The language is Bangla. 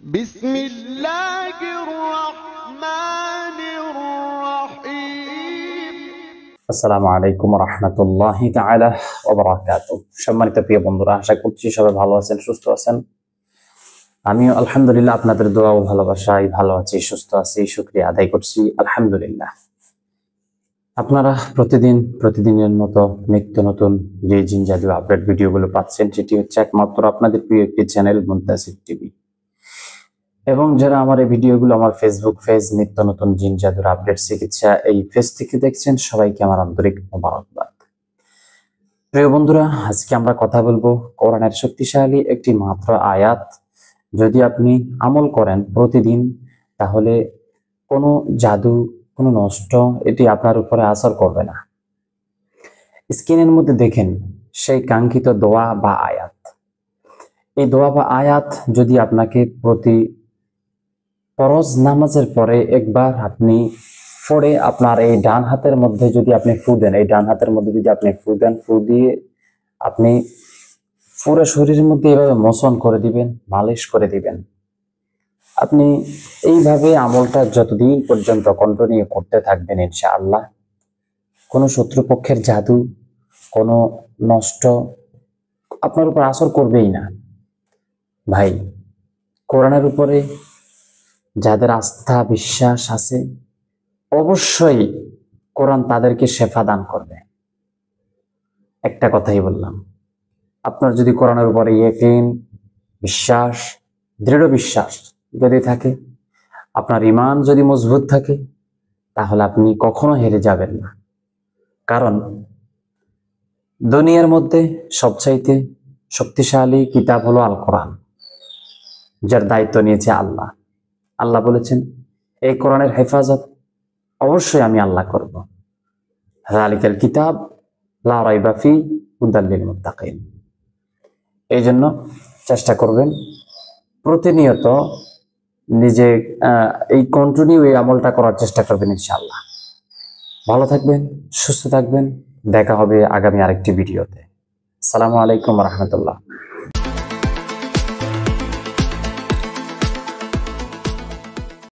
بسم الله الرحمن الرحيم আসসালামু আলাইকুম রহমতুল্লাহি তাআলা ওয়া বারাকাতুহু। সম্মানিত প্রিয় বন্ধুরা, আশা করছি সবাই ভালো আছেন, সুস্থ আছেন। আমিও আলহামদুলিল্লাহ আপনাদের দোয়া ও ভালোবাসায় ভালো আছি, সুস্থ আছি, শুকরিয়া আদায় করছি আলহামদুলিল্লাহ। আপনারা প্রতিদিনের মতো নিত্য নতুন যে জিন জাদু আপডেট ভিডিওগুলো পাচ্ছেন, সেটি হচ্ছে একমাত্র আপনাদের প্রিয় একটি চ্যানেল মুনতাসির টিভি। এবং যারা আমার এই ভিডিওগুলো আমার ফেসবুক পেজ নিত্য নতুন জিন জাদুর আপডেট চিকিৎসা এই পেজ থেকে দেখছেন, সবাইকে আমার আন্তরিক মোবারকবাদ। প্রিয় বন্ধুরা, আজকে আমরা কথা বলবো কোরআনের শক্তিশালী একটি মাত্র আয়াত। যদি আপনি আমল করেন প্রতিদিন, তাহলে কোনো জাদু, কোনো নষ্ট এটি আপনার উপরে আসর করবে না। স্ক্রিনের মধ্যে দেখেন সেই কাঙ্ক্ষিত দোয়া বা আয়াত। এই দোয়া বা আয়াত যদি আপনাকে প্রতি ফরজ নামাজের পরে একবার আপনি পড়ে আপনার এই ডান হাতের মধ্যে যদি আপনি ফু দেন, এই ডান হাতের মধ্যে যদি আপনি ফু দেন, ফু দিয়ে আপনি পুরো শরীরের মধ্যে এভাবে মোশন করে দিবেন, মালিশ করে দিবেন। আপনি এইভাবে আমলটা যতদিন পর্যন্ত কন্টিনিউ করতে থাকবেন, ইনশাআল্লাহ কোনো শত্রুপক্ষের জাদু, কোনো নষ্ট আপনার উপর আসর করবেই না। ভাই, কোরআনের উপরে যাদের আস্থা বিশ্বাস আছে, অবশ্যই কোরআন তাদেরকে শেফা দান করবে। একটা কথাই বললাম, আপনার যদি কোরআনের উপরে ইয়াকিন, বিশ্বাস, দৃঢ় বিশ্বাস যদি থাকে, আপনার ঈমান যদি মজবুত থাকে, তাহলে আপনি কখনো হেরে যাবেন না। কারণ দুনিয়ার মধ্যে সবচাইতে শক্তিশালী কিতাব হলো আল কোরআন, যার দায়িত্ব নিয়েছে আল্লাহ। আল্লাহ বলেছেন, এই কোরআনের হেফাজত অবশ্যই আমি আল্লাহ করব। যালিকাল কিতাব লা রাইবা ফি হুদাল লিল মুত্তাকিন। এই জন্য চেষ্টা করবেন প্রতিনিয়ত নিজে এই কন্টিনিউ এই আমলটা করার চেষ্টা করবেন, ইনশাআল্লাহ। ভালো থাকবেন, সুস্থ থাকবেন। দেখা হবে আগামী আরেকটি ভিডিওতে। আসসালামু আলাইকুম রহমতুল্লাহ।